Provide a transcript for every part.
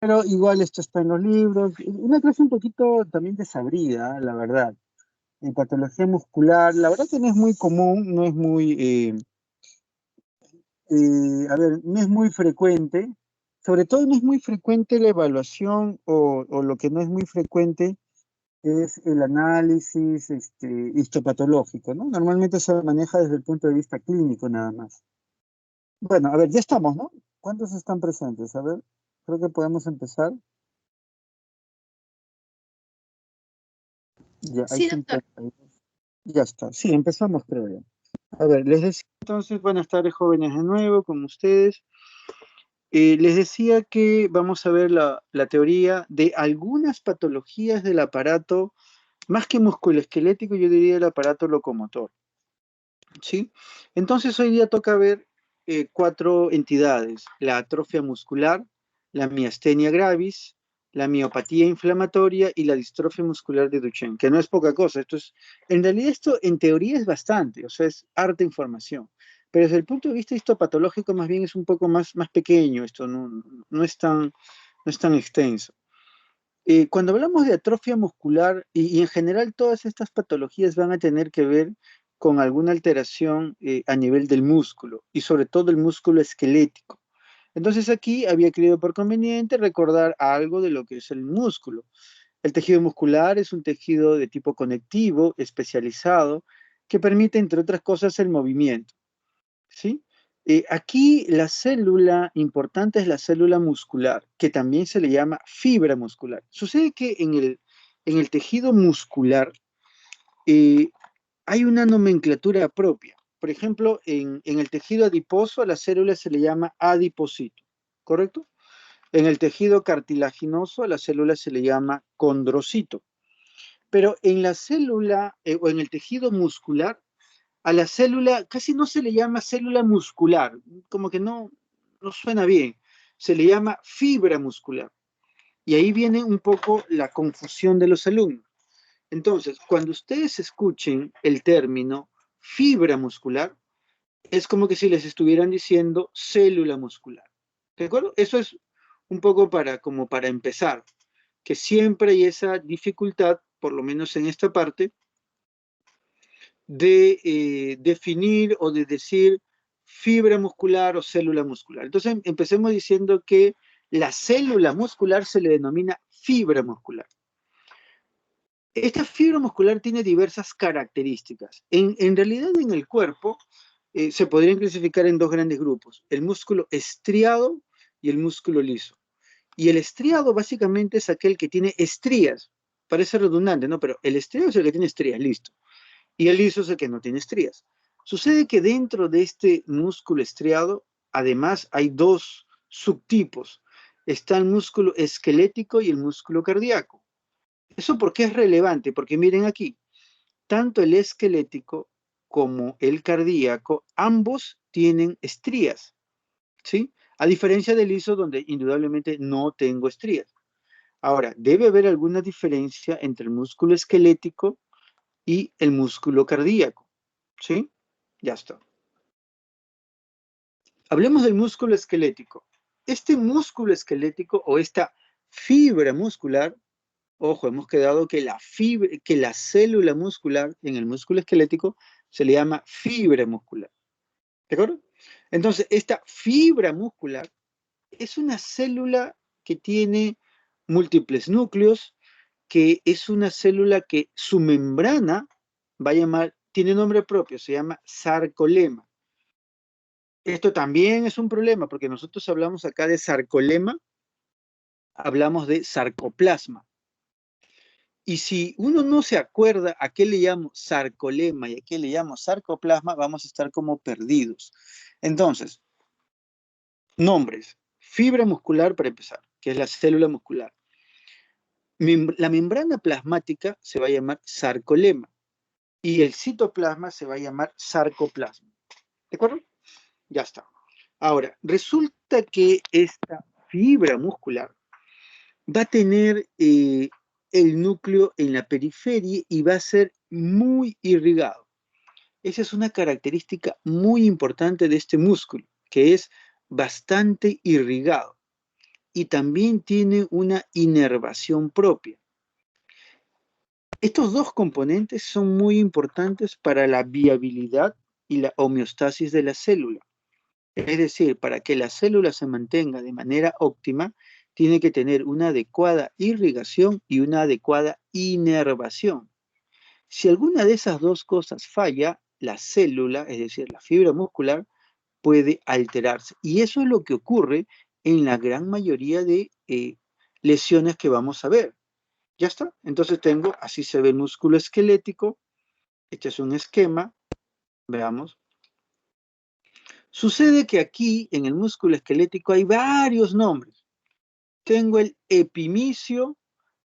pero igual esto está en los libros. Una clase un poquito también desabrida, la verdad. En patología muscular, la verdad que no es muy común, no es muy, a ver, no es muy frecuente. Sobre todo no es muy frecuente la evaluación o lo que no es muy frecuente es el análisis histopatológico, ¿no? Normalmente se maneja desde el punto de vista clínico nada más. Bueno, a ver, ya estamos, ¿no? ¿Cuántos están presentes? A ver, creo que podemos empezar. Ya, hay Sí, doctor. 52. Ya está. Sí, empezamos, creo yo. A ver, les decía entonces, buenas tardes, jóvenes, de nuevo, con ustedes. Les decía que vamos a ver la teoría de algunas patologías del aparato, más que musculoesquelético, yo diría el aparato locomotor. ¿Sí? Entonces hoy día toca ver 4 entidades: la atrofia muscular, la miastenia gravis, la miopatía inflamatoria y la distrofia muscular de Duchenne, que no es poca cosa. En realidad esto en teoría es bastante, o sea, es harta información. Pero desde el punto de vista histopatológico más bien es un poco más pequeño, esto no es tan extenso. Cuando hablamos de atrofia muscular, y en general todas estas patologías van a tener que ver con alguna alteración a nivel del músculo, y sobre todo el músculo esquelético. Entonces aquí había creído por conveniente recordar algo de lo que es el músculo. El tejido muscular es un tejido de tipo conectivo, especializado, que permite, entre otras cosas, el movimiento. ¿Sí? Aquí la célula importante es la célula muscular, que también se le llama fibra muscular. Sucede que en el tejido muscular eh, hay una nomenclatura propia. Por ejemplo, en el tejido adiposo a la célula se le llama adiposito, ¿correcto? En el tejido cartilaginoso a la célula se le llama condrocito. Pero en la célula o en el tejido muscular a la célula casi no se le llama célula muscular, como que no suena bien, se le llama fibra muscular. Y ahí viene un poco la confusión de los alumnos. Entonces, cuando ustedes escuchen el término fibra muscular, es como que si les estuvieran diciendo célula muscular. ¿De acuerdo? Eso es un poco como para empezar, que siempre hay esa dificultad, por lo menos en esta parte, de definir o de decir fibra muscular o célula muscular. Entonces empecemos diciendo que la célula muscular se le denomina fibra muscular. Esta fibra muscular tiene diversas características. En realidad en el cuerpo se podrían clasificar en 2 grandes grupos: el músculo estriado y el músculo liso. Y el estriado básicamente es aquel que tiene estrías. Parece redundante, ¿no? Pero el estriado es el que tiene estrías, listo. Y el liso es el que no tiene estrías. Sucede que dentro de este músculo estriado, además, hay 2 subtipos. Está el músculo esquelético y el músculo cardíaco. ¿Eso por qué es relevante? Porque miren aquí, tanto el esquelético como el cardíaco, ambos tienen estrías, ¿sí? A diferencia del liso, donde indudablemente no tengo estrías. Ahora, debe haber alguna diferencia entre el músculo esquelético y el músculo cardíaco. ¿Sí? Ya está. Hablemos del músculo esquelético. Este músculo esquelético o esta fibra muscular, ojo, hemos quedado que la célula muscular en el músculo esquelético se le llama fibra muscular. ¿De acuerdo? Entonces, esta fibra muscular es una célula que tiene múltiples núcleos, que es una célula que su membrana tiene nombre propio, se llama sarcolema. Esto también es un problema, porque nosotros hablamos acá de sarcolema, hablamos de sarcoplasma. Y si uno no se acuerda a qué le llamo sarcolema y a qué le llamo sarcoplasma, vamos a estar como perdidos. Entonces, nombres: fibra muscular para empezar, que es la célula muscular. La membrana plasmática se va a llamar sarcolema y el citoplasma se va a llamar sarcoplasma. ¿De acuerdo? Ya está. Ahora, resulta que esta fibra muscular va a tener el núcleo en la periferia y va a ser muy irrigado. Esa es una característica muy importante de este músculo, que es bastante irrigado. y también tiene una inervación propia. Estos dos componentes son muy importantes para la viabilidad y la homeostasis de la célula. Es decir, para que la célula se mantenga de manera óptima, tiene que tener una adecuada irrigación y una adecuada inervación. Si alguna de esas dos cosas falla, la célula, es decir, la fibra muscular, puede alterarse. Y eso es lo que ocurre en la gran mayoría de lesiones que vamos a ver. Ya está. Entonces tengo, así se ve el músculo esquelético. Este es un esquema. Veamos. Sucede que aquí, en el músculo esquelético, hay varios nombres. Tengo el epimicio,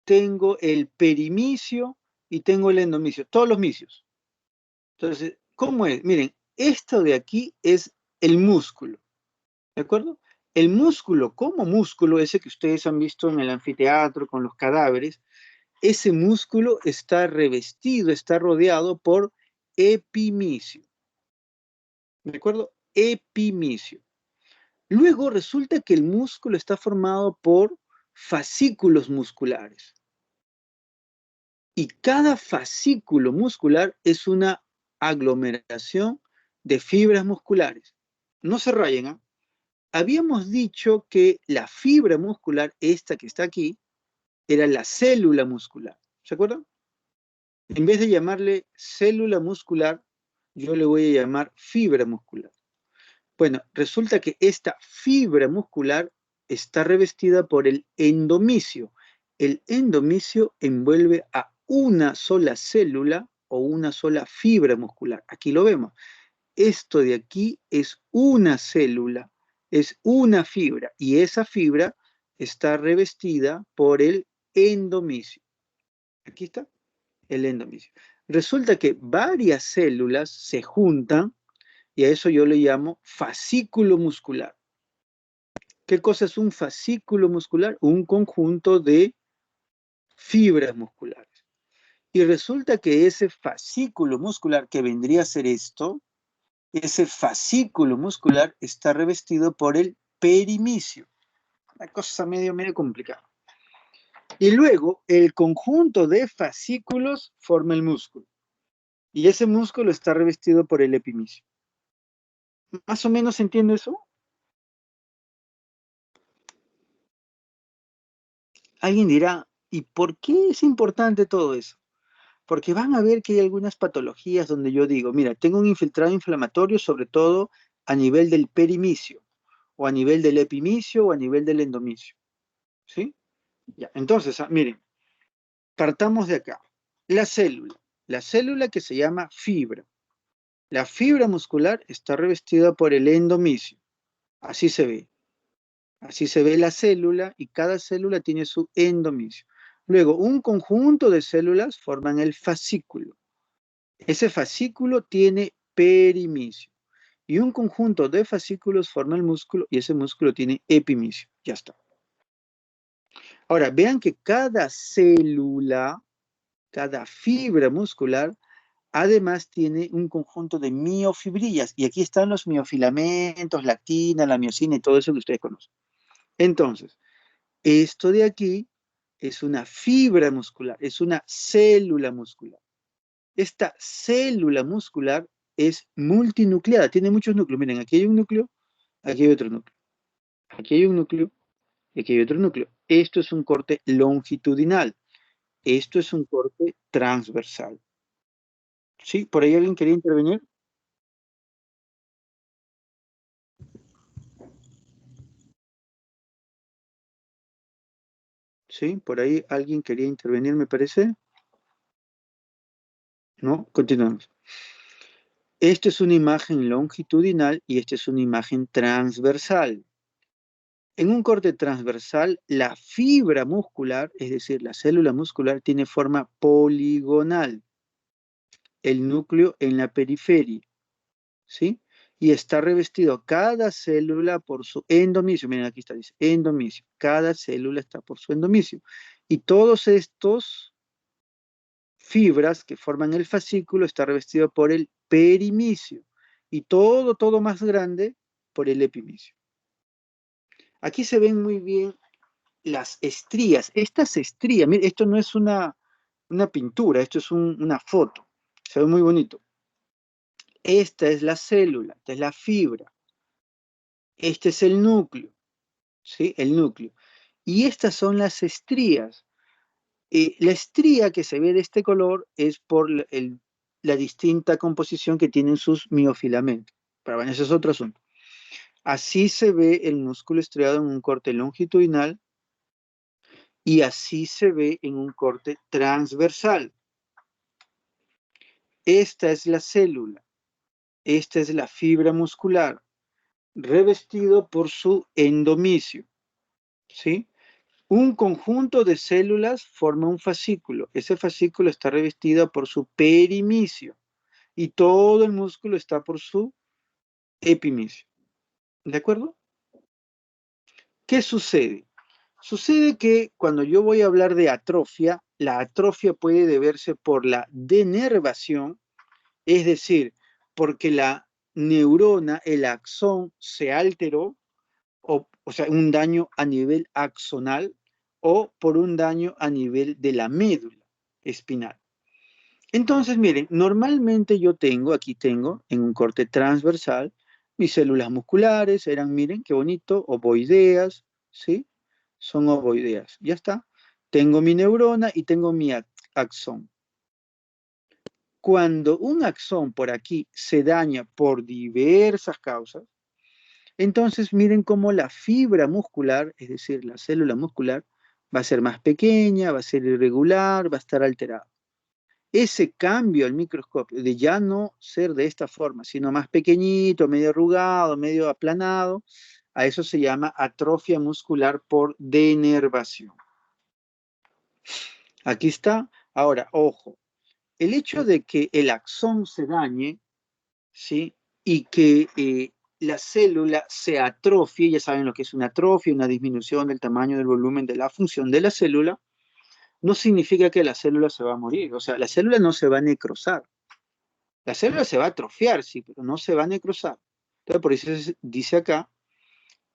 tengo el perimicio y tengo el endomicio. Todos los misios. Entonces, ¿cómo es? Miren, esto de aquí es el músculo. ¿De acuerdo? El músculo, como músculo, ese que ustedes han visto en el anfiteatro con los cadáveres, ese músculo está revestido, está rodeado por epimicio. ¿De acuerdo? Epimicio. Luego resulta que el músculo está formado por fascículos musculares. Y cada fascículo muscular es una aglomeración de fibras musculares. No se rayen, ¿eh? Habíamos dicho que la fibra muscular, esta que está aquí, era la célula muscular. ¿Se acuerdan? En vez de llamarle célula muscular, yo le voy a llamar fibra muscular. Bueno, resulta que esta fibra muscular está revestida por el endomicio. El endomicio envuelve a una sola célula o una sola fibra muscular. Aquí lo vemos. Esto de aquí es una célula, es una fibra, y esa fibra está revestida por el endomicio. Aquí está el endomicio. Resulta que varias células se juntan y a eso yo le llamo fascículo muscular. ¿Qué cosa es un fascículo muscular? Un conjunto de fibras musculares. Y resulta que ese fascículo muscular, que vendría a ser esto, ese fascículo muscular está revestido por el perimicio. Una cosa medio complicada. Y luego, el conjunto de fascículos forma el músculo. Y ese músculo está revestido por el epimicio. ¿Más o menos se entiende eso? Alguien dirá, ¿y por qué es importante todo eso? Porque van a ver que hay algunas patologías donde yo digo, mira, tengo un infiltrado inflamatorio sobre todo a nivel del perimicio, o a nivel del epimicio, o a nivel del endomicio. ¿Sí? Ya, entonces, miren, partamos de acá. La célula que se llama fibra. La fibra muscular está revestida por el endomicio. Así se ve. Así se ve la célula y cada célula tiene su endomicio. Luego, un conjunto de células forman el fascículo. Ese fascículo tiene perimicio. Y un conjunto de fascículos forma el músculo y ese músculo tiene epimicio. Ya está. Ahora, vean que cada célula, cada fibra muscular, además tiene un conjunto de miofibrillas. Y aquí están los miofilamentos, la actina, la miocina y todo eso que ustedes conocen. Entonces, esto de aquí es una fibra muscular, es una célula muscular. Esta célula muscular es multinucleada, tiene muchos núcleos. Miren, aquí hay un núcleo, aquí hay otro núcleo. Aquí hay un núcleo y aquí hay otro núcleo. Esto es un corte longitudinal. Esto es un corte transversal. ¿Sí? ¿Por ahí alguien quería intervenir? ¿Sí? ¿Por ahí alguien quería intervenir, me parece? ¿No? Continuamos. Esto es una imagen longitudinal y esta es una imagen transversal. En un corte transversal, la fibra muscular, es decir, la célula muscular, tiene forma poligonal. El núcleo en la periferia, ¿sí? Y está revestido cada célula por su endomicio. Miren, aquí está, dice endomicio. Cada célula está por su endomicio. Y todos estos fibras que forman el fascículo está revestido por el perimicio. Y todo más grande por el epimicio. Aquí se ven muy bien las estrías. Estas estrías, mire, esto no es una pintura, esto es una foto. Se ve muy bonito. Esta es la célula, esta es la fibra. Este es el núcleo, ¿sí? El núcleo. Y estas son las estrías. La estría que se ve de este color es por la distinta composición que tienen sus miofilamentos. Pero bueno, ese es otro asunto. Así se ve el músculo estriado en un corte longitudinal y así se ve en un corte transversal. Esta es la célula, esta es la fibra muscular, revestido por su endomisio, ¿sí? Un conjunto de células forma un fascículo. Ese fascículo está revestido por su perimisio y todo el músculo está por su epimisio. ¿De acuerdo? ¿Qué sucede? Sucede que cuando yo voy a hablar de atrofia, la atrofia puede deberse por la denervación, es decir, porque la neurona, el axón, se alteró, o sea, un daño a nivel axonal, o por un daño a nivel de la médula espinal. Entonces, miren, normalmente yo aquí tengo, en un corte transversal, mis células musculares eran, miren, qué bonito, ovoideas, ¿sí? Son ovoideas, ya está. Tengo mi neurona y tengo mi axón. Cuando un axón por aquí se daña por diversas causas, entonces miren cómo la fibra muscular, es decir, la célula muscular, va a ser más pequeña, va a ser irregular, va a estar alterada. Ese cambio al microscopio, de ya no ser de esta forma, sino más pequeñito, medio arrugado, medio aplanado, a eso se llama atrofia muscular por denervación. Aquí está. Ahora, ojo, el hecho de que el axón se dañe, ¿sí? Y que la célula se atrofie, ya saben lo que es una atrofia, una disminución del tamaño, del volumen, de la función de la célula, no significa que la célula se va a morir. O sea, la célula no se va a necrosar. La célula se va a atrofiar, sí, pero no se va a necrosar. Entonces, por eso dice acá,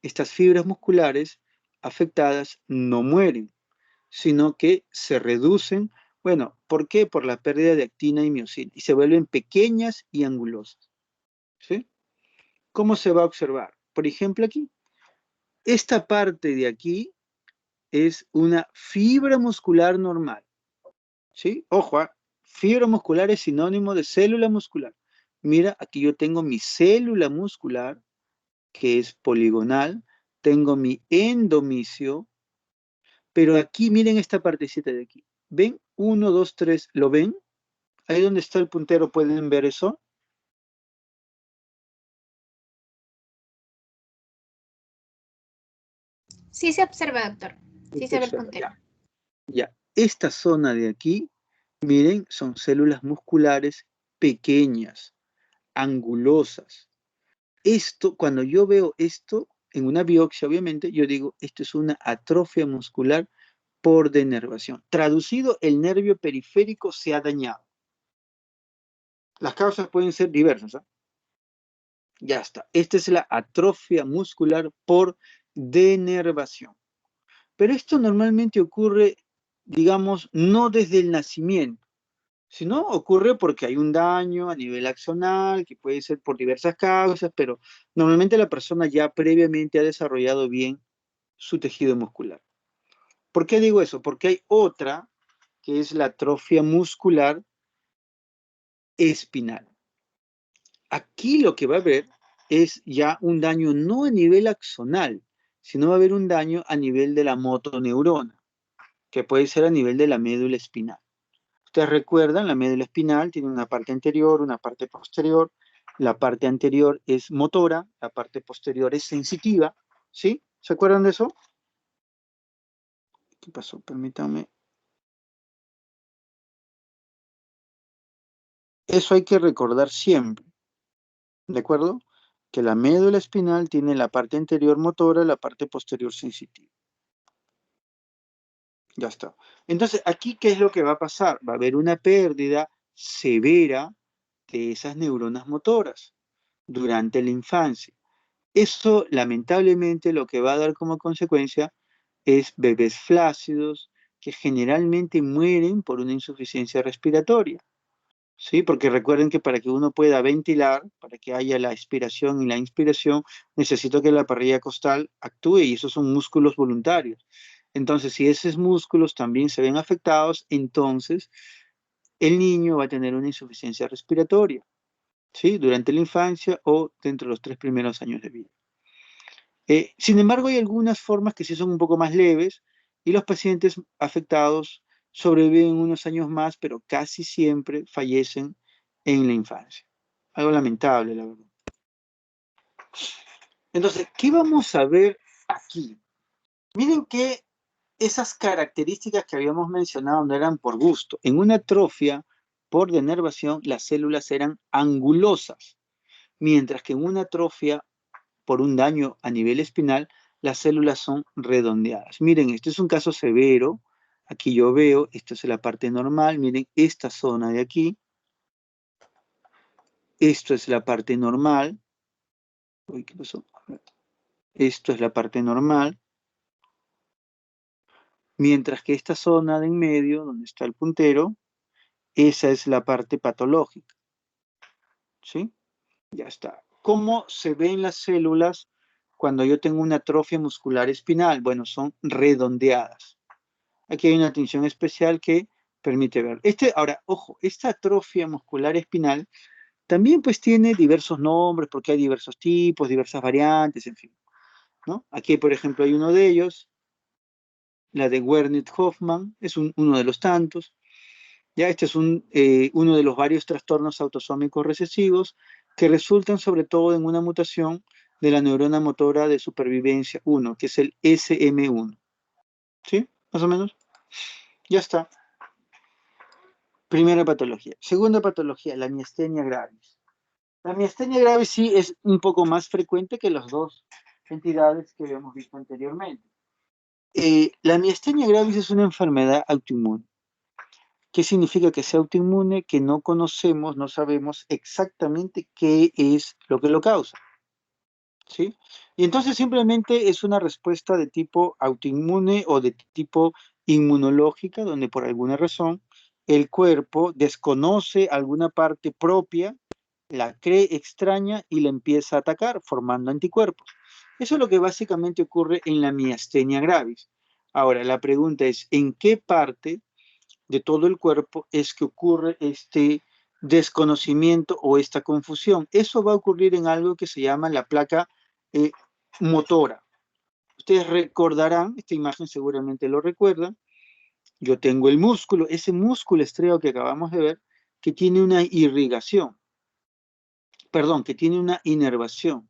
estas fibras musculares afectadas no mueren, sino que se reducen. Bueno, ¿por qué? Por la pérdida de actina y miocina. Y se vuelven pequeñas y angulosas. ¿Sí? ¿Cómo se va a observar? Por ejemplo, aquí. Esta parte de aquí es una fibra muscular normal. ¿Sí? Ojo, fibra muscular es sinónimo de célula muscular. Mira, aquí yo tengo mi célula muscular, que es poligonal, tengo mi endomisio, pero aquí miren esta partecita de aquí. ¿Ven? 1, 2, 3, ¿lo ven? Ahí donde está el puntero, ¿pueden ver eso? Sí se observa, doctor. Sí Se se ve el observa, puntero. ya. Ya, esta zona de aquí, miren, son células musculares pequeñas, angulosas. Esto, cuando yo veo esto en una biopsia, obviamente, yo digo, esto es una atrofia muscular por denervación. Traducido, el nervio periférico se ha dañado. Las causas pueden ser diversas, ¿eh? Ya está. Esta es la atrofia muscular por denervación. Pero esto normalmente ocurre, digamos, no desde el nacimiento, sino ocurre porque hay un daño a nivel axonal, que puede ser por diversas causas, pero normalmente la persona ya previamente ha desarrollado bien su tejido muscular. ¿Por qué digo eso? Porque hay otra, que es la atrofia muscular espinal. Aquí lo que va a haber es ya un daño no a nivel axonal, sino va a haber un daño a nivel de la motoneurona, que puede ser a nivel de la médula espinal. Ustedes recuerdan, la médula espinal tiene una parte anterior, una parte posterior. La parte anterior es motora, la parte posterior es sensitiva, ¿sí? ¿Se acuerdan de eso? ¿Qué pasó? Permítanme. Eso hay que recordar siempre, ¿de acuerdo? Que la médula espinal tiene la parte anterior motora, la parte posterior sensitiva. Ya está. Entonces, aquí, ¿qué es lo que va a pasar? Va a haber una pérdida severa de esas neuronas motoras durante la infancia. Eso, lamentablemente, lo que va a dar como consecuencia es bebés flácidos que generalmente mueren por una insuficiencia respiratoria. ¿Sí? Porque recuerden que para que uno pueda ventilar, para que haya la expiración y la inspiración, necesito que la parrilla costal actúe y esos son músculos voluntarios. Entonces, si esos músculos también se ven afectados, entonces el niño va a tener una insuficiencia respiratoria, ¿sí? Durante la infancia o dentro de los 3 primeros años de vida. Sin embargo, hay algunas formas que sí son un poco más leves y los pacientes afectados sobreviven unos años más, pero casi siempre fallecen en la infancia. Algo lamentable, la verdad. Entonces, ¿qué vamos a ver aquí? Miren que esas características que habíamos mencionado no eran por gusto. En una atrofia por denervación, las células eran angulosas, mientras que en una atrofia por un daño a nivel espinal, las células son redondeadas. Miren, este es un caso severo. Aquí yo veo, esto es la parte normal. Miren, esta zona de aquí. Esto es la parte normal. Uy, ¿qué pasó? Esto es la parte normal. Mientras que esta zona de en medio, donde está el puntero, esa es la parte patológica. ¿Sí? Ya está. ¿Cómo se ven las células cuando yo tengo una atrofia muscular espinal? Bueno, son redondeadas. Aquí hay una tinción especial que permite ver. Ahora, ojo, esta atrofia muscular espinal también pues tiene diversos nombres porque hay diversos tipos, diversas variantes, en fin, ¿no? Aquí, por ejemplo, hay uno de ellos, la de Wernicke-Hoffmann, es uno de los tantos. Ya, este es uno de los varios trastornos autosómicos recesivos que resultan sobre todo en una mutación de la neurona motora de supervivencia 1, que es el SM1. ¿Sí? Más o menos. Ya está. Primera patología. Segunda patología, la miastenia gravis. La miastenia gravis sí es un poco más frecuente que las dos entidades que habíamos visto anteriormente. La miastenia gravis es una enfermedad autoinmune. ¿Qué significa que sea autoinmune? Que no conocemos, no sabemos exactamente qué es lo que lo causa. ¿Sí? Y entonces simplemente es una respuesta de tipo autoinmune o de tipo inmunológica, donde por alguna razón el cuerpo desconoce alguna parte propia, la cree extraña y la empieza a atacar, formando anticuerpos. Eso es lo que básicamente ocurre en la miastenia gravis. Ahora, la pregunta es, ¿en qué parte de todo el cuerpo es que ocurre este desconocimiento o esta confusión? Eso va a ocurrir en algo que se llama la placa eh, motora. Ustedes recordarán, esta imagen seguramente lo recuerdan, yo tengo el músculo, ese músculo estriado que acabamos de ver, que tiene una irrigación, perdón, que tiene una inervación.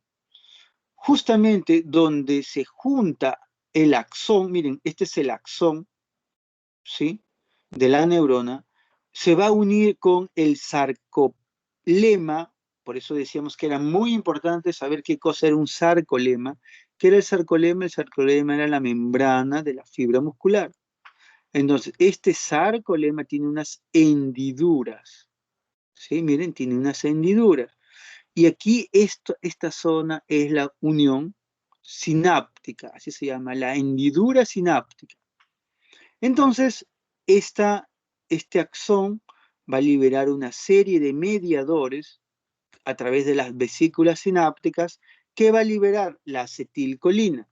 Justamente donde se junta el axón, miren, este es el axón, ¿sí? De la neurona, se va a unir con el sarcolema, por eso decíamos que era muy importante saber qué cosa era un sarcolema. ¿Qué era el sarcolema? El sarcolema era la membrana de la fibra muscular. Entonces, este sarcolema tiene unas hendiduras, ¿sí? Miren, tiene unas hendiduras. Y aquí esta zona es la unión sináptica, así se llama, la hendidura sináptica. Entonces, este axón va a liberar una serie de mediadores a través de las vesículas sinápticas que va a liberar la acetilcolina.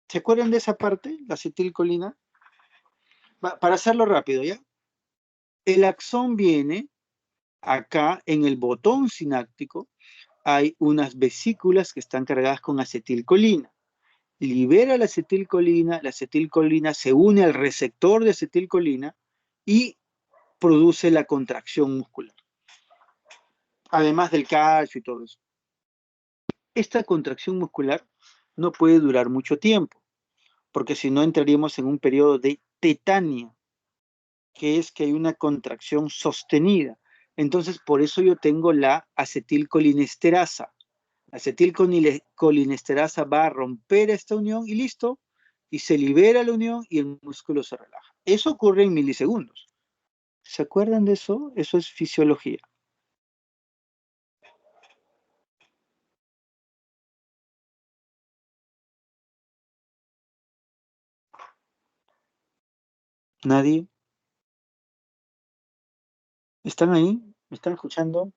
¿Se acuerdan de esa parte, la acetilcolina? Para hacerlo rápido, ¿ya? El axón viene acá en el botón sináptico, hay unas vesículas que están cargadas con acetilcolina. Libera la acetilcolina se une al receptor de acetilcolina y produce la contracción muscular, además del calcio y todo eso. Esta contracción muscular no puede durar mucho tiempo, porque si no entraríamos en un periodo de tetania, que es que hay una contracción sostenida. Entonces, por eso yo tengo la acetilcolinesterasa. La acetilcolinesterasa va a romper esta unión y listo, y se libera la unión y el músculo se relaja. Eso ocurre en milisegundos. ¿Se acuerdan de eso? Eso es fisiología. ¿Nadie? ¿Están ahí? ¿Me están escuchando?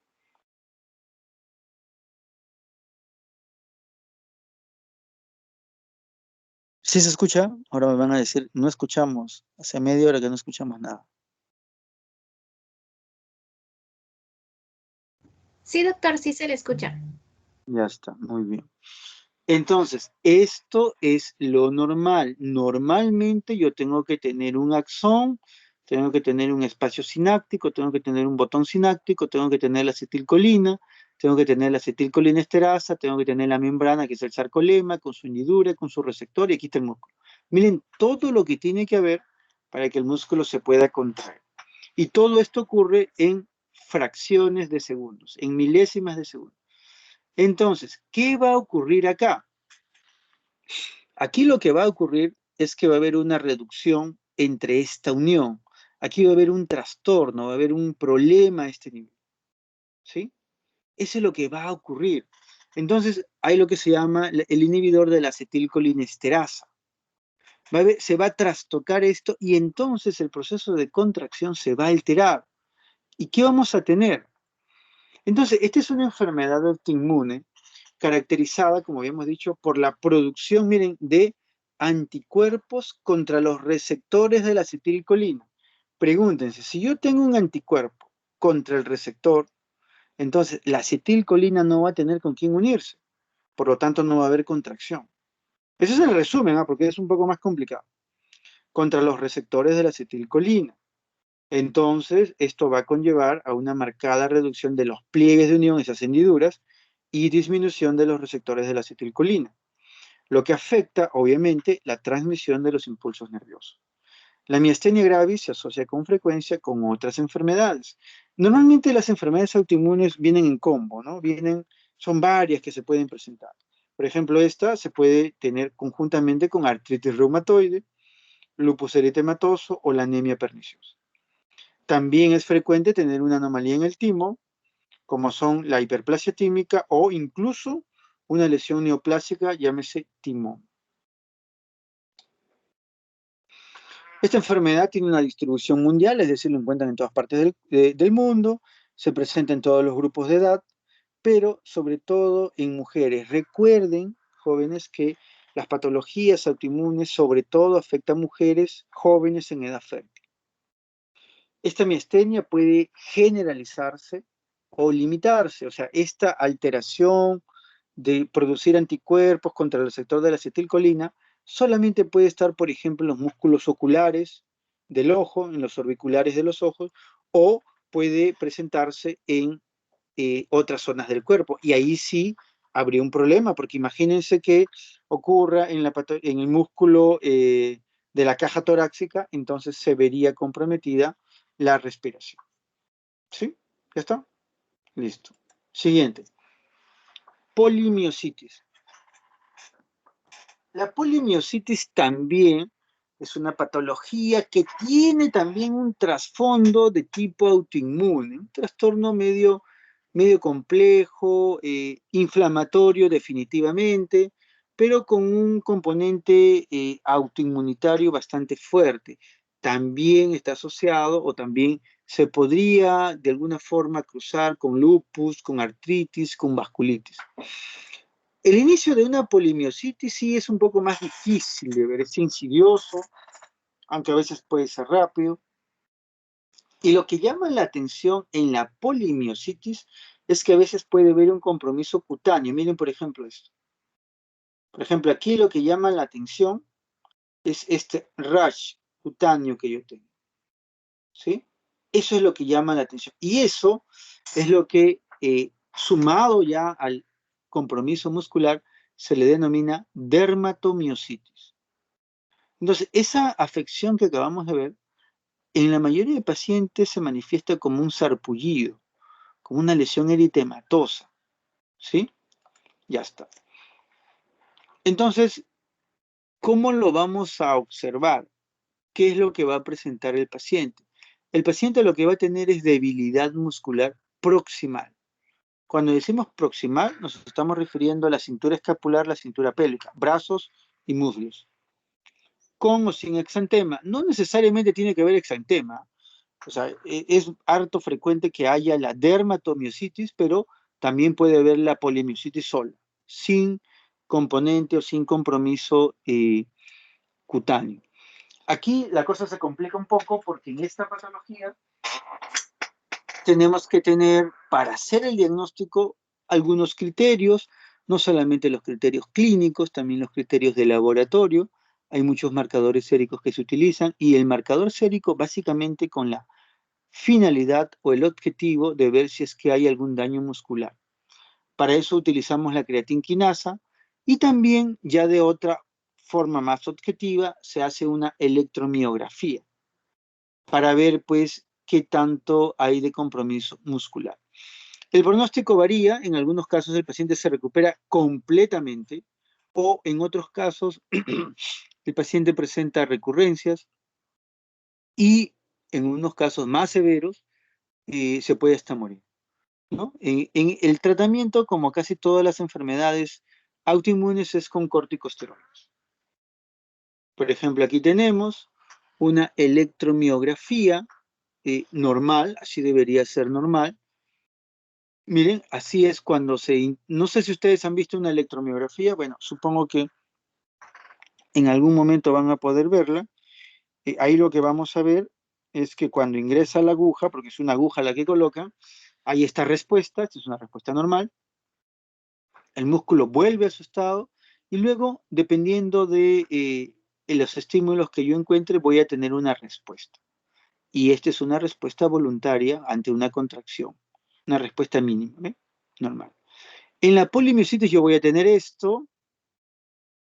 ¿Sí se escucha? Ahora me van a decir, no escuchamos. Hace media hora que no escuchamos nada. Sí, doctor, sí se le escucha. Ya está, muy bien. Entonces, esto es lo normal. Normalmente yo tengo que tener un axón, tengo que tener un espacio sináptico, tengo que tener un botón sináptico, tengo que tener la acetilcolina, tengo que tener la acetilcolina esterasa, tengo que tener la membrana, que es el sarcolema, con su hendidura, con su receptor, y aquí está el músculo. Miren todo lo que tiene que haber para que el músculo se pueda contraer. Y todo esto ocurre en fracciones de segundos, en milésimas de segundos. Entonces, ¿qué va a ocurrir acá? Aquí lo que va a ocurrir es que va a haber una reducción entre esta unión. Aquí va a haber un trastorno, va a haber un problema a este nivel. ¿Sí? Eso es lo que va a ocurrir. Entonces, hay lo que se llama el inhibidor de la acetilcolinesterasa. Se va a trastocar esto y entonces el proceso de contracción se va a alterar. ¿Y qué vamos a tener? Entonces, esta es una enfermedad autoinmune caracterizada, como habíamos dicho, por la producción, miren, de anticuerpos contra los receptores de la acetilcolina. Pregúntense, si yo tengo un anticuerpo contra el receptor, entonces la acetilcolina no va a tener con quién unirse, por lo tanto no va a haber contracción. Ese es el resumen, porque es un poco más complicado. Contra los receptores de la acetilcolina. Entonces, esto va a conllevar a una marcada reducción de los pliegues de unión, esas hendiduras, y disminución de los receptores de la acetilcolina, lo que afecta, obviamente, la transmisión de los impulsos nerviosos. La miastenia gravis se asocia con frecuencia con otras enfermedades. Normalmente las enfermedades autoinmunes vienen en combo, ¿no? Son varias que se pueden presentar. Por ejemplo, esta se puede tener conjuntamente con artritis reumatoide, lupus eritematoso o la anemia perniciosa. También es frecuente tener una anomalía en el timo, como son la hiperplasia tímica o incluso una lesión neoplásica, llámese timón. Esta enfermedad tiene una distribución mundial, es decir, lo encuentran en todas partes del mundo, se presenta en todos los grupos de edad, pero sobre todo en mujeres. Recuerden, jóvenes, que las patologías autoinmunes sobre todo afectan a mujeres jóvenes en edad fértil. Esta miastenia puede generalizarse o limitarse, o sea, esta alteración de producir anticuerpos contra el receptor de la acetilcolina solamente puede estar, por ejemplo, en los músculos oculares del ojo, en los orbiculares de los ojos, o puede presentarse en otras zonas del cuerpo. Y ahí sí habría un problema, porque imagínense que ocurra en el músculo de la caja torácica, entonces se vería comprometida la respiración. ¿Sí? ¿Ya está? Listo. Siguiente. Polimiositis. La polimiositis también es una patología que tiene también un trasfondo de tipo autoinmune, un trastorno medio complejo, inflamatorio definitivamente, pero con un componente autoinmunitario bastante fuerte. También está asociado o también se podría de alguna forma cruzar con lupus, con artritis, con vasculitis. El inicio de una polimiositis sí es un poco más difícil de ver, es insidioso, aunque a veces puede ser rápido. Y lo que llama la atención en la polimiositis es que a veces puede haber un compromiso cutáneo. Miren, por ejemplo, esto. Por ejemplo, aquí lo que llama la atención es este rash cutáneo que yo tengo. ¿Sí? Eso es lo que llama la atención. Y eso es lo que, sumado ya al compromiso muscular, se le denomina dermatomiositis. Entonces, esa afección que acabamos de ver, en la mayoría de pacientes se manifiesta como un sarpullido, como una lesión eritematosa, ¿sí? Ya está. Entonces, ¿cómo lo vamos a observar? ¿Qué es lo que va a presentar el paciente? El paciente lo que va a tener es debilidad muscular proximal. Cuando decimos proximal, nos estamos refiriendo a la cintura escapular, la cintura pélvica, brazos y muslos. con o sin exantema. No necesariamente tiene que haber exantema. O sea, es harto frecuente que haya la dermatomiositis, pero también puede haber la polimiositis sola, sin componente o sin compromiso cutáneo. Aquí la cosa se complica un poco porque en esta patología tenemos que tener, para hacer el diagnóstico, algunos criterios, no solamente los criterios clínicos, también los criterios de laboratorio. Hay muchos marcadores séricos que se utilizan y el marcador sérico básicamente con la finalidad o el objetivo de ver si es que hay algún daño muscular. Para eso utilizamos la creatinquinasa y también ya de otra forma más objetiva se hace una electromiografía para ver pues qué tanto hay de compromiso muscular. El pronóstico varía, en algunos casos el paciente se recupera completamente o en otros casos el paciente presenta recurrencias y en unos casos más severos se puede hasta morir, ¿no? En el tratamiento, como casi todas las enfermedades autoinmunes, es con corticosteroides. Por ejemplo, aquí tenemos una electromiografía normal, así debería ser normal. Miren, así es cuando no sé si ustedes han visto una electromiografía, bueno, supongo que en algún momento van a poder verla. Ahí lo que vamos a ver es que cuando ingresa la aguja, porque es una aguja la que coloca, hay esta respuesta, esta es una respuesta normal, el músculo vuelve a su estado y luego, dependiendo de los estímulos que yo encuentre, voy a tener una respuesta. Y esta es una respuesta voluntaria ante una contracción, una respuesta mínima, ¿eh? Normal. En la polimiositis yo voy a tener esto,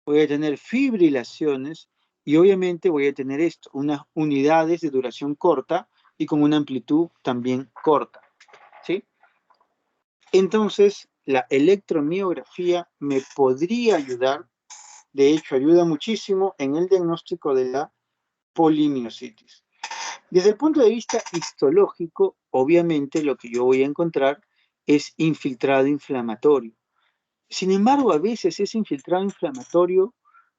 voy a tener fibrilaciones y obviamente voy a tener esto, unas unidades de duración corta y con una amplitud también corta, ¿sí? Entonces, la electromiografía me podría ayudar, de hecho ayuda muchísimo en el diagnóstico de la polimiositis. Desde el punto de vista histológico, obviamente lo que yo voy a encontrar es infiltrado inflamatorio. Sin embargo, a veces ese infiltrado inflamatorio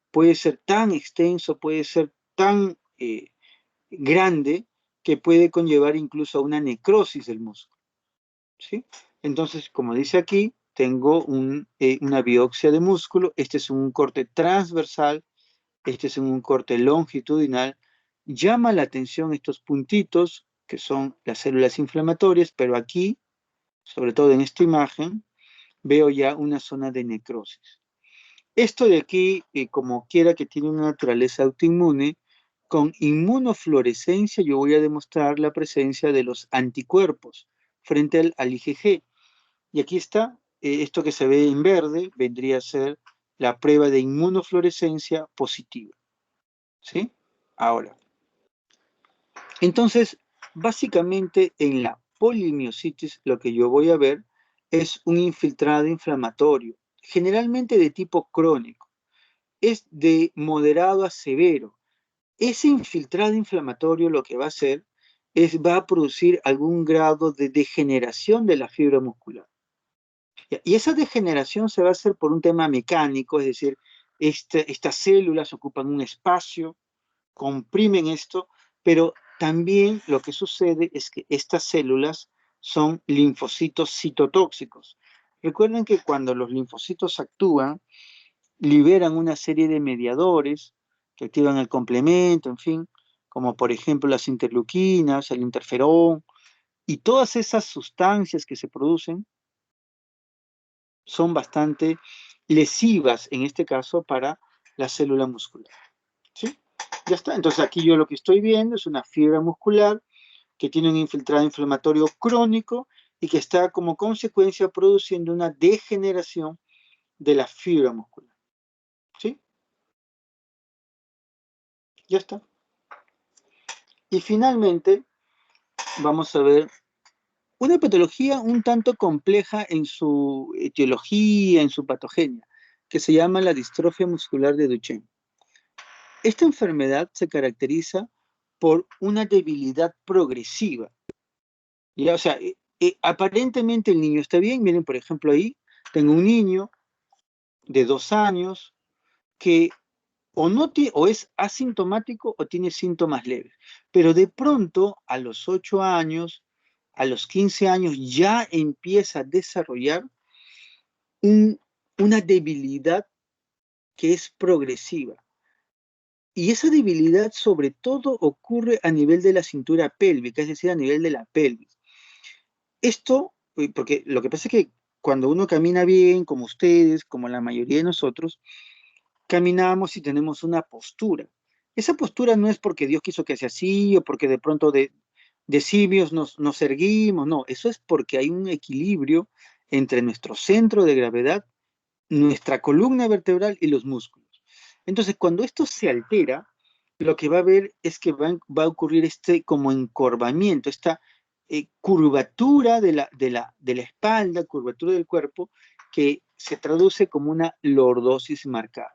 puede ser tan extenso, puede ser tan grande, que puede conllevar incluso a una necrosis del músculo, ¿sí? Entonces, como dice aquí, tengo una biopsia de músculo, este es un corte transversal, este es un corte longitudinal, llama la atención estos puntitos, que son las células inflamatorias, pero aquí, sobre todo en esta imagen, veo ya una zona de necrosis. Esto de aquí, como quiera que tiene una naturaleza autoinmune, con inmunofluorescencia yo voy a demostrar la presencia de los anticuerpos frente al IgG. Y aquí está, esto que se ve en verde vendría a ser la prueba de inmunofluorescencia positiva, ¿sí? Ahora, entonces, básicamente en la polimiositis lo que yo voy a ver es un infiltrado inflamatorio, generalmente de tipo crónico, es de moderado a severo. Ese infiltrado inflamatorio lo que va a hacer es va a producir algún grado de degeneración de la fibra muscular. Y esa degeneración se va a hacer por un tema mecánico, es decir, estas células ocupan un espacio, comprimen esto, pero también lo que sucede es que estas células son linfocitos citotóxicos. Recuerden que cuando los linfocitos actúan, liberan una serie de mediadores que activan el complemento, en fin, como por ejemplo las interleuquinas, el interferón, y todas esas sustancias que se producen son bastante lesivas, en este caso, para la célula muscular. ¿Sí? Ya está. Entonces aquí yo lo que estoy viendo es una fibra muscular que tiene un infiltrado inflamatorio crónico y que está como consecuencia produciendo una degeneración de la fibra muscular. ¿Sí? Ya está. Y finalmente vamos a ver una patología un tanto compleja en su etiología, en su patogenia, que se llama la distrofia muscular de Duchenne. Esta enfermedad se caracteriza por una debilidad progresiva. ¿Ya? O sea, aparentemente el niño está bien. Miren, por ejemplo, ahí tengo un niño de 2 años que o es asintomático o tiene síntomas leves. Pero de pronto, a los 8 años, a los 15 años, ya empieza a desarrollar una debilidad que es progresiva. Y esa debilidad sobre todo ocurre a nivel de la cintura pélvica, es decir, a nivel de la pelvis. Esto, porque lo que pasa es que cuando uno camina bien, como ustedes, como la mayoría de nosotros, caminamos y tenemos una postura. Esa postura no es porque Dios quiso que sea así o porque de pronto de simios nos erguimos, no, eso es porque hay un equilibrio entre nuestro centro de gravedad, nuestra columna vertebral y los músculos. Entonces, cuando esto se altera, lo que va a haber es que va a ocurrir este como encorvamiento, esta curvatura de la espalda, curvatura del cuerpo, que se traduce como una lordosis marcada.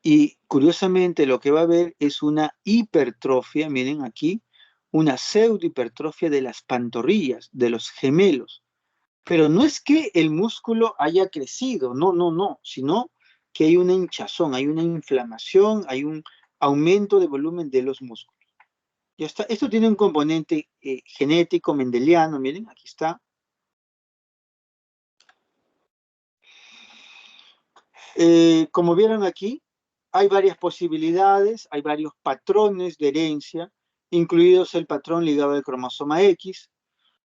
Y curiosamente lo que va a haber es una hipertrofia, miren aquí, una pseudohipertrofia de las pantorrillas, de los gemelos. Pero no es que el músculo haya crecido, no, no, no, sino que hay una hinchazón, hay una inflamación, hay un aumento de volumen de los músculos. Ya está. Esto tiene un componente genético mendeliano, miren, aquí está. Como vieron aquí, hay varias posibilidades, hay varios patrones de herencia, incluidos el patrón ligado al cromosoma X,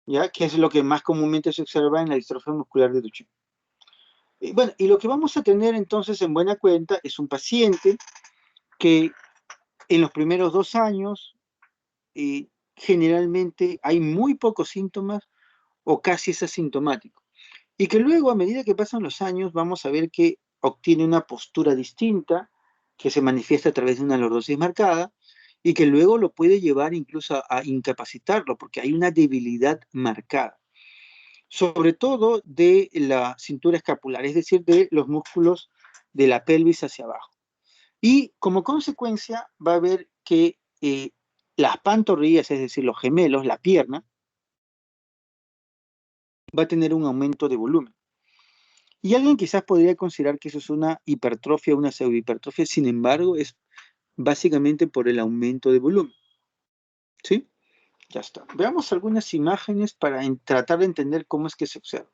¿ya? Que es lo que más comúnmente se observa en la distrofia muscular de Duchenne. Y bueno, y lo que vamos a tener entonces en buena cuenta es un paciente que en los primeros 2 años generalmente hay muy pocos síntomas o casi es asintomático. Y que luego, a medida que pasan los años, vamos a ver que obtiene una postura distinta, que se manifiesta a través de una lordosis marcada, y que luego lo puede llevar incluso a incapacitarlo, porque hay una debilidad marcada, sobre todo de la cintura escapular, es decir, de los músculos de la pelvis hacia abajo. Y como consecuencia va a haber que las pantorrillas, es decir, los gemelos, la pierna, va a tener un aumento de volumen. Y alguien quizás podría considerar que eso es una hipertrofia, una pseudohipertrofia, sin embargo, es básicamente por el aumento de volumen. ¿Sí? Ya está. Veamos algunas imágenes para tratar de entender cómo es que se observa.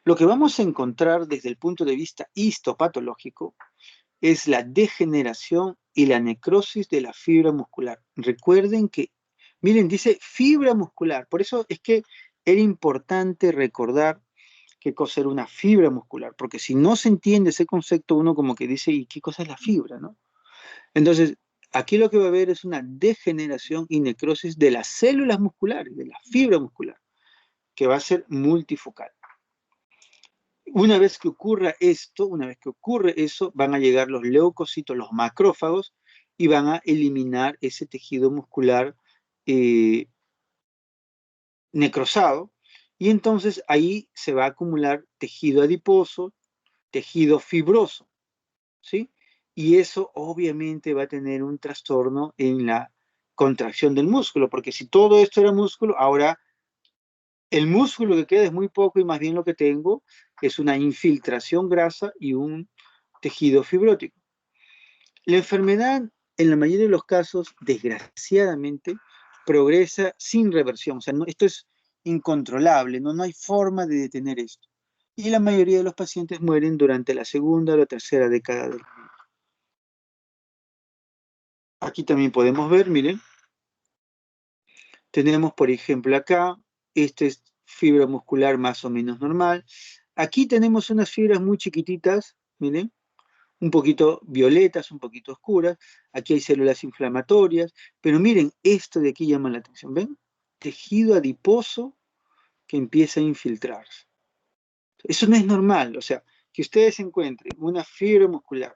Lo que vamos a encontrar desde el punto de vista histopatológico es la degeneración y la necrosis de la fibra muscular. Recuerden que, miren, dice fibra muscular, por eso es que era importante recordar qué cosa era una fibra muscular, porque si no se entiende ese concepto, uno como que dice, ¿y qué cosa es la fibra, no? Entonces, aquí lo que va a haber es una degeneración y necrosis de las células musculares, de la fibra muscular, que va a ser multifocal. Una vez que ocurra esto, una vez que ocurre eso, van a llegar los leucocitos, los macrófagos, y van a eliminar ese tejido muscular necrosado, y entonces ahí se va a acumular tejido adiposo, tejido fibroso, ¿sí? Y eso obviamente va a tener un trastorno en la contracción del músculo, porque si todo esto era músculo, ahora el músculo que queda es muy poco y más bien lo que tengo es una infiltración grasa y un tejido fibrótico. La enfermedad, en la mayoría de los casos, desgraciadamente, progresa sin reversión. O sea, no, esto es incontrolable, no hay forma de detener esto. Y la mayoría de los pacientes mueren durante la segunda o la tercera década de la vida. Aquí también podemos ver, miren, tenemos por ejemplo acá, esta es fibra muscular más o menos normal. Aquí tenemos unas fibras muy chiquititas, miren, un poquito violetas, un poquito oscuras. Aquí hay células inflamatorias, pero miren, esto de aquí llama la atención, ¿ven? Tejido adiposo que empieza a infiltrarse. Eso no es normal, o sea, que ustedes encuentren una fibra muscular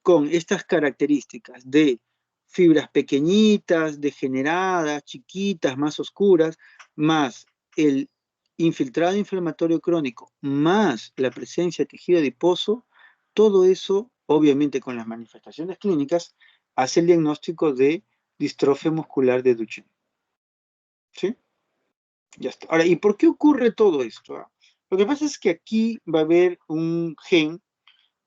con estas características de fibras pequeñitas, degeneradas, chiquitas, más oscuras, más el infiltrado inflamatorio crónico, más la presencia de tejido adiposo, todo eso, obviamente con las manifestaciones clínicas, hace el diagnóstico de distrofia muscular de Duchenne. ¿Sí? Ya está. Ahora, ¿y por qué ocurre todo esto? Lo que pasa es que aquí va a haber un gen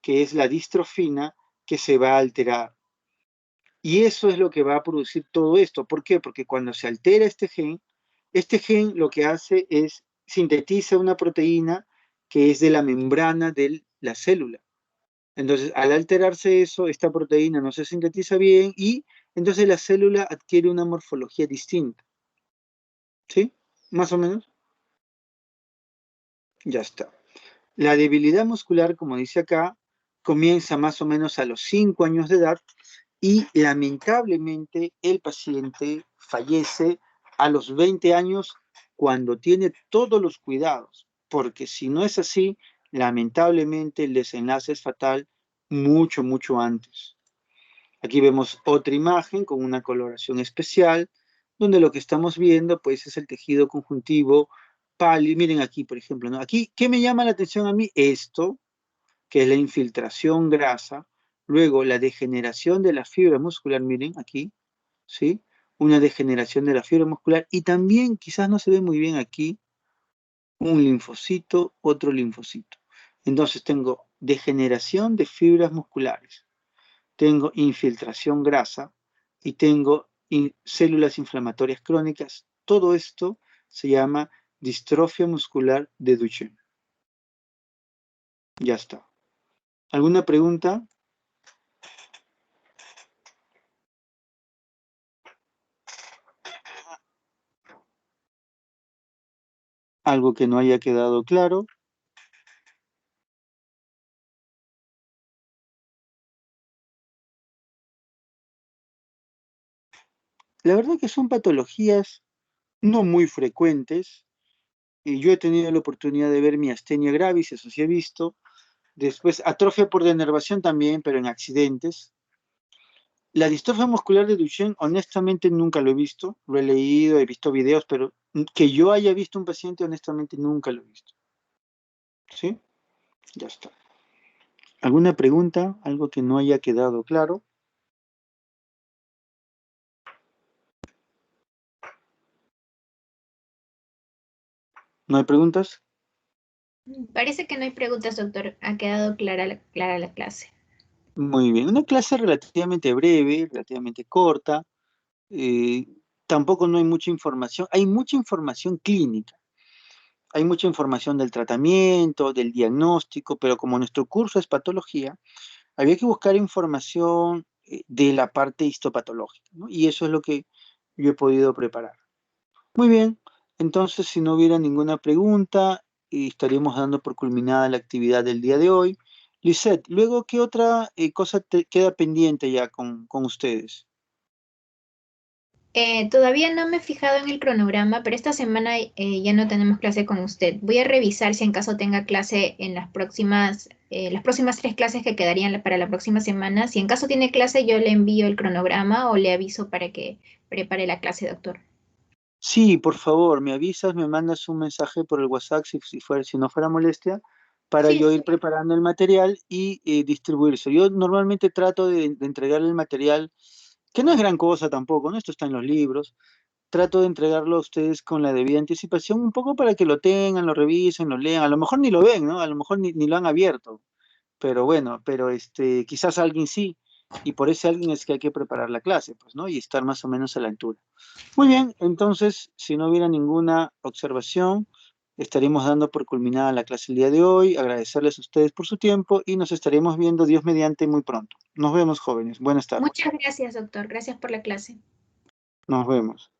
que es la distrofina, que se va a alterar. Y eso es lo que va a producir todo esto. ¿Por qué? Porque cuando se altera este gen lo que hace es sintetiza una proteína que es de la membrana de la célula. Entonces, al alterarse eso, esta proteína no se sintetiza bien y entonces la célula adquiere una morfología distinta. ¿Sí? ¿Más o menos? Ya está. La debilidad muscular, como dice acá, comienza más o menos a los 5 años de edad y lamentablemente el paciente fallece a los 20 años cuando tiene todos los cuidados, porque si no es así, lamentablemente el desenlace es fatal mucho, mucho antes. Aquí vemos otra imagen con una coloración especial, donde lo que estamos viendo pues es el tejido conjuntivo pálido. Miren aquí, por ejemplo, ¿no? Aquí, ¿qué me llama la atención a mí? Esto, que es la infiltración grasa, luego la degeneración de la fibra muscular, miren aquí, ¿sí? Una degeneración de la fibra muscular y también, quizás no se ve muy bien aquí, un linfocito, otro linfocito. Entonces tengo degeneración de fibras musculares, tengo infiltración grasa y tengo células inflamatorias crónicas. Todo esto se llama distrofia muscular de Duchenne. Ya está. ¿Alguna pregunta? ¿Algo que no haya quedado claro? La verdad que son patologías no muy frecuentes. Y yo he tenido la oportunidad de ver miastenia gravis, eso sí he visto. Después, atrofia por denervación también, pero en accidentes. La distrofia muscular de Duchenne, honestamente nunca lo he visto. Lo he leído, he visto videos, pero que yo haya visto un paciente, honestamente nunca lo he visto. ¿Sí? Ya está. ¿Alguna pregunta? ¿Algo que no haya quedado claro? ¿No hay preguntas? Parece que no hay preguntas, doctor. Ha quedado clara la clase. Muy bien. Una clase relativamente breve, relativamente corta. eh, Tampoco no hay mucha información. Hay mucha información clínica. Hay mucha información del tratamiento, del diagnóstico, pero como nuestro curso es patología, había que buscar información de la parte histopatológica, ¿no? Y eso es lo que yo he podido preparar. Muy bien, entonces si no hubiera ninguna pregunta, estaríamos dando por culminada la actividad del día de hoy. Lisette, luego, ¿qué otra cosa te queda pendiente ya con ustedes? Todavía no me he fijado en el cronograma, pero esta semana ya no tenemos clase con usted. Voy a revisar si en caso tenga clase en las próximas 3 clases que quedarían para la próxima semana. Si en caso tiene clase, yo le envío el cronograma o le aviso para que prepare la clase, doctor. Sí, por favor, me avisas, me mandas un mensaje por el WhatsApp si no fuera molestia, para Sí, yo está ir bien. preparando el material y distribuirse. Yo normalmente trato de entregar el material, que no es gran cosa tampoco, ¿no? Esto está en los libros. Trato de entregarlo a ustedes con la debida anticipación, un poco para que lo tengan, lo revisen, lo lean. A lo mejor ni lo ven, ¿no? A lo mejor ni lo han abierto. Pero bueno, pero quizás alguien sí, y por ese alguien es que hay que preparar la clase, pues, ¿no? Y estar más o menos a la altura. Muy bien, entonces, si no hubiera ninguna observación, estaríamos dando por culminada la clase el día de hoy, agradecerles a ustedes por su tiempo y nos estaremos viendo, Dios mediante, muy pronto. Nos vemos, jóvenes. Buenas tardes. Muchas gracias, doctor. Gracias por la clase. Nos vemos.